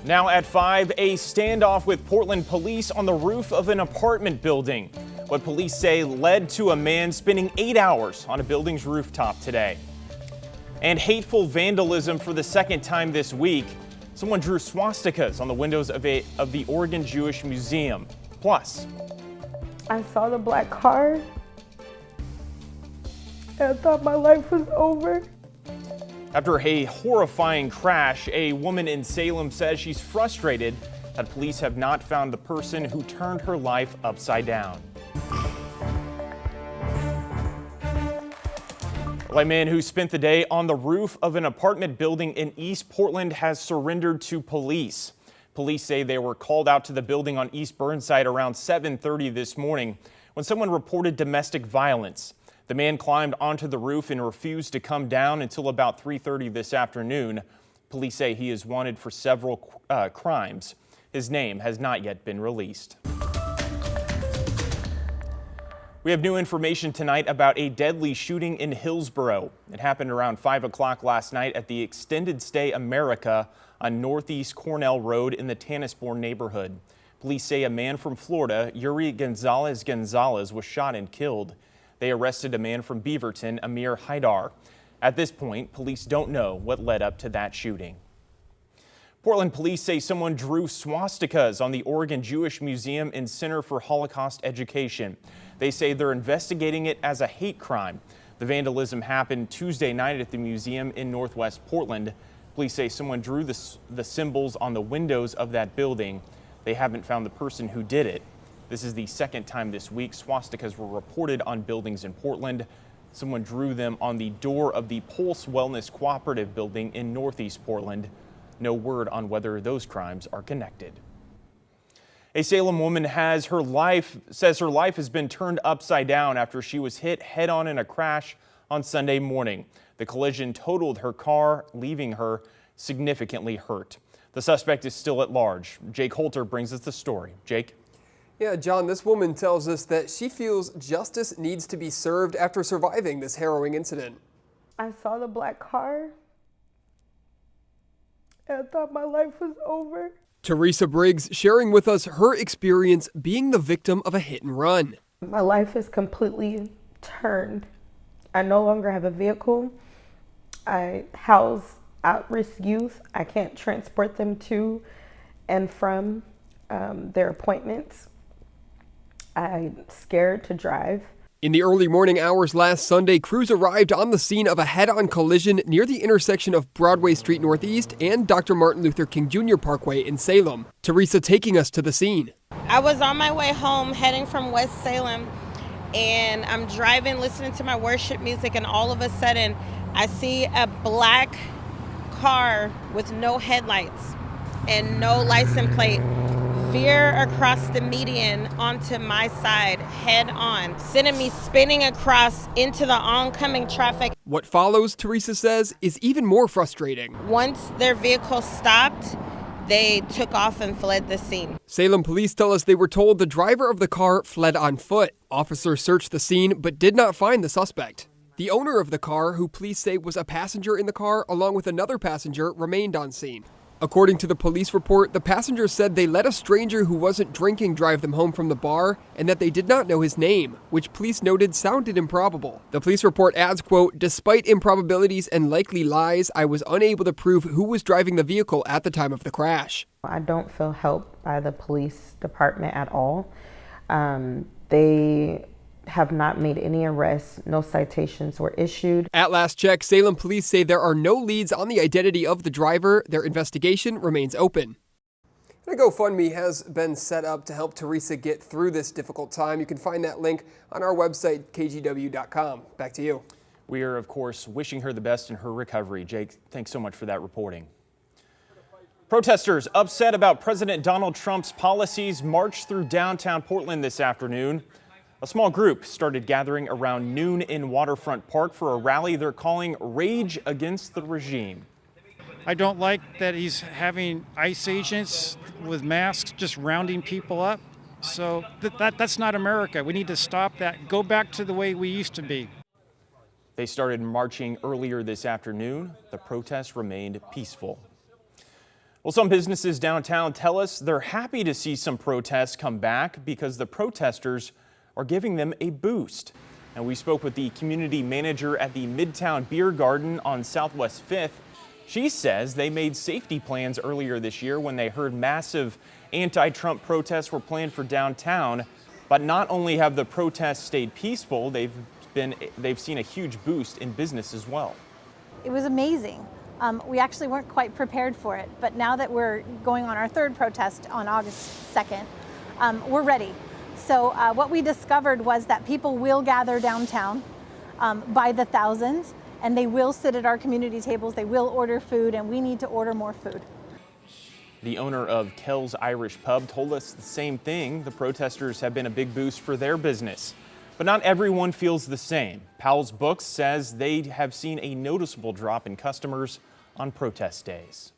Now at 5, a standoff with Portland police on the roof of an apartment building. What police say led to a man spending 8 hours on a building's rooftop today. And hateful vandalism for the second time this week. Someone drew swastikas on the windows of the Oregon Jewish Museum. Plus, I saw the black car and I thought my life was over. After a horrifying crash, a woman in Salem says she's frustrated that police have not found the person who turned her life upside down. A man who spent the day on the roof of an apartment building in East Portland has surrendered to police. Police say they were called out to the building on East Burnside around 7:30 this morning when someone reported domestic violence. The man climbed onto the roof and refused to come down until about 3:30 this afternoon. Police say he is wanted for several crimes. His name has not yet been released. We have new information tonight about a deadly shooting in Hillsboro. It happened around 5 o'clock last night at the Extended Stay America on Northeast Cornell Road in the Tannisbourne neighborhood. Police say a man from Florida, Yuri Gonzalez, was shot and killed. They arrested a man from Beaverton, Amir Haidar. At this point, police don't know what led up to that shooting. Portland police say someone drew swastikas on the Oregon Jewish Museum and Center for Holocaust Education. They say they're investigating it as a hate crime. The vandalism happened Tuesday night at the museum in Northwest Portland. Police say someone drew the symbols on the windows of that building. They haven't found the person who did it. This is the second time this week swastikas were reported on buildings in Portland. Someone drew them on the door of the Pulse Wellness Cooperative building in Northeast Portland. No word on whether those crimes are connected. A Salem woman says her life has been turned upside down after she was hit head-on in a crash on Sunday morning. The collision totaled her car, leaving her significantly hurt. The suspect is still at large. Jake Holter brings us the story. Jake? Yeah, John, this woman tells us that she feels justice needs to be served after surviving this harrowing incident. I saw the black car and I thought my life was over. Teresa Briggs sharing with us her experience being the victim of a hit and run. My life is completely turned. I no longer have a vehicle. I house at-risk youth. I can't transport them to and from their appointments. I'm scared to drive. In the early morning hours last Sunday, crews arrived on the scene of a head-on collision near the intersection of Broadway Street Northeast and Dr. Martin Luther King Jr. Parkway in Salem. Teresa taking us to the scene. I was on my way home heading from West Salem, and I'm driving, listening to my worship music, and all of a sudden I see a black car with no headlights and no license plate veer across the median onto my side head on, sending me spinning across into the oncoming traffic. What follows, Teresa says, is even more frustrating. Once their vehicle stopped, they took off and fled the scene. Salem police tell us they were told the driver of the car fled on foot. Officers searched the scene but did not find the suspect. The owner of the car, who police say was a passenger in the car along with another passenger, remained on scene. According to the police report, the passengers said they let a stranger who wasn't drinking drive them home from the bar and that they did not know his name, which police noted sounded improbable. The police report adds, quote, "Despite improbabilities and likely lies, I was unable to prove who was driving the vehicle at the time of the crash." I don't feel helped by the police department at all. They have not made any arrests. No citations were issued. At last check, Salem police say there are no leads on the identity of the driver. Their investigation remains open. A GoFundMe has been set up to help Teresa get through this difficult time. You can find that link on our website, kgw.com. Back to you. We are, of course, wishing her the best in her recovery. Jake, thanks so much for that reporting. Protesters upset about President Donald Trump's policies marched through downtown Portland this afternoon. A small group started gathering around noon in Waterfront Park for a rally they're calling Rage Against the Regime. I don't like that he's having ICE agents with masks just rounding people up. So that's not America. We need to stop that. Go back to the way we used to be. They started marching earlier this afternoon. The protest remained peaceful. Well, some businesses downtown tell us they're happy to see some protests come back because the protesters are giving them a boost. And we spoke with the community manager at the Midtown Beer Garden on Southwest 5th. She says they made safety plans earlier this year when they heard massive anti-Trump protests were planned for downtown. But not only have the protests stayed peaceful, they've seen a huge boost in business as well. It was amazing. We actually weren't quite prepared for it, but now that we're going on our third protest on August 2nd, we're ready. So what we discovered was that people will gather downtown by the thousands, and they will sit at our community tables, they will order food, and we need to order more food. The owner of Kel's Irish Pub told us the same thing. The protesters have been a big boost for their business. But not everyone feels the same. Powell's Books says they have seen a noticeable drop in customers on protest days.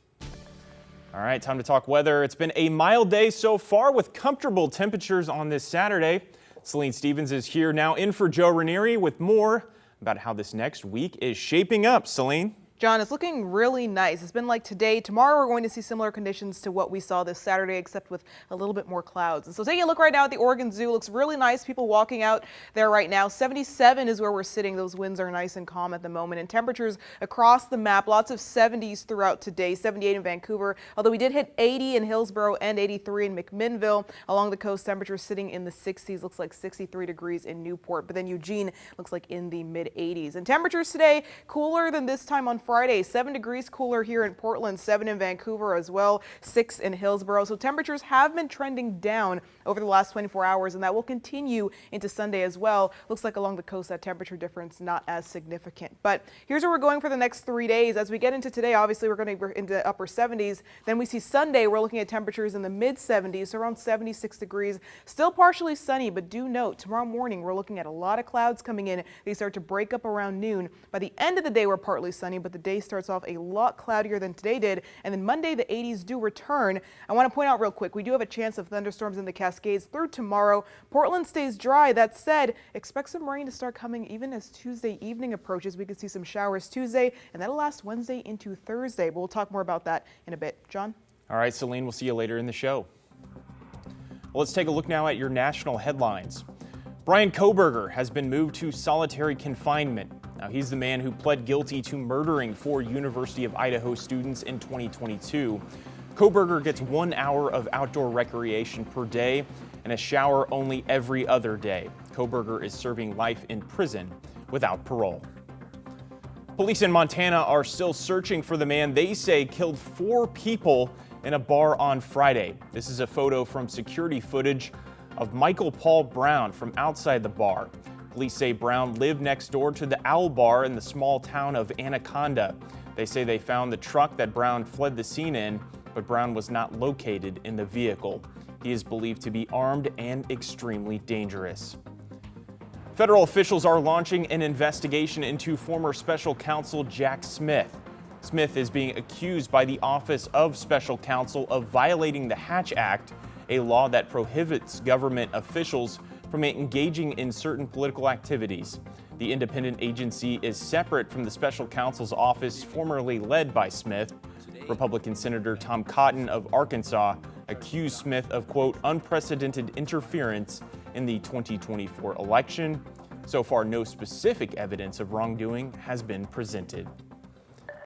All right, time to talk weather. It's been a mild day so far with comfortable temperatures on this Saturday. Celine Stevens is here now in for Joe Ranieri with more about how this next week is shaping up. Celine? John, it's looking really nice. It's been like today. Tomorrow we're going to see similar conditions to what we saw this Saturday, except with a little bit more clouds. And so taking a look right now at the Oregon Zoo, looks really nice. People walking out there right now. 77 is where we're sitting. Those winds are nice and calm at the moment. And temperatures across the map, lots of 70s throughout today. 78 in Vancouver, although we did hit 80 in Hillsboro and 83 in McMinnville. Along the coast, temperatures sitting in the 60s. Looks like 63 degrees in Newport. But then Eugene looks like in the mid 80s. And temperatures today cooler than this time on Friday. 7 degrees cooler here in Portland, 7 in Vancouver as well, 6 in Hillsboro. So temperatures have been trending down over the last 24 hours, and that will continue into Sunday as well. Looks like along the coast that temperature difference not as significant. But here's where we're going for the next 3 days. As we get into today, obviously we're going to be into upper 70s. Then we see Sunday, we're looking at temperatures in the mid 70s, so around 76 degrees. Still partially sunny, but do note tomorrow morning we're looking at a lot of clouds coming in. They start to break up around noon. By the end of the day, we're partly sunny, but the day starts off a lot cloudier than today did. And then Monday, the 80s do return. I want to point out real quick, we do have a chance of thunderstorms in the Cascades through tomorrow. Portland stays dry. That said, expect some rain to start coming even as Tuesday evening approaches. We could see some showers Tuesday, and that'll last Wednesday into Thursday. But we'll talk more about that in a bit. John? All right, Celine, we'll see you later in the show. Well, let's take a look now at your national headlines. Brian Kohberger has been moved to solitary confinement. Now, he's the man who pled guilty to murdering 4 University of Idaho students in 2022. Kohberger gets 1 hour of outdoor recreation per day and a shower only every other day. Kohberger is serving life in prison without parole. Police in Montana are still searching for the man they say killed 4 people in a bar on Friday. This is a photo from security footage of Michael Paul Brown from outside the bar. Police say Brown lived next door to the Owl Bar in the small town of Anaconda. They say they found the truck that Brown fled the scene in, but Brown was not located in the vehicle. He is believed to be armed and extremely dangerous. Federal officials are launching an investigation into former special counsel Jack Smith. Smith is being accused by the Office of Special Counsel of violating the Hatch Act, a law that prohibits government officials from engaging in certain political activities. The independent agency is separate from the special counsel's office formerly led by Smith. Republican Senator Tom Cotton of Arkansas accused Smith of, quote, unprecedented interference in the 2024 election. So far, no specific evidence of wrongdoing has been presented.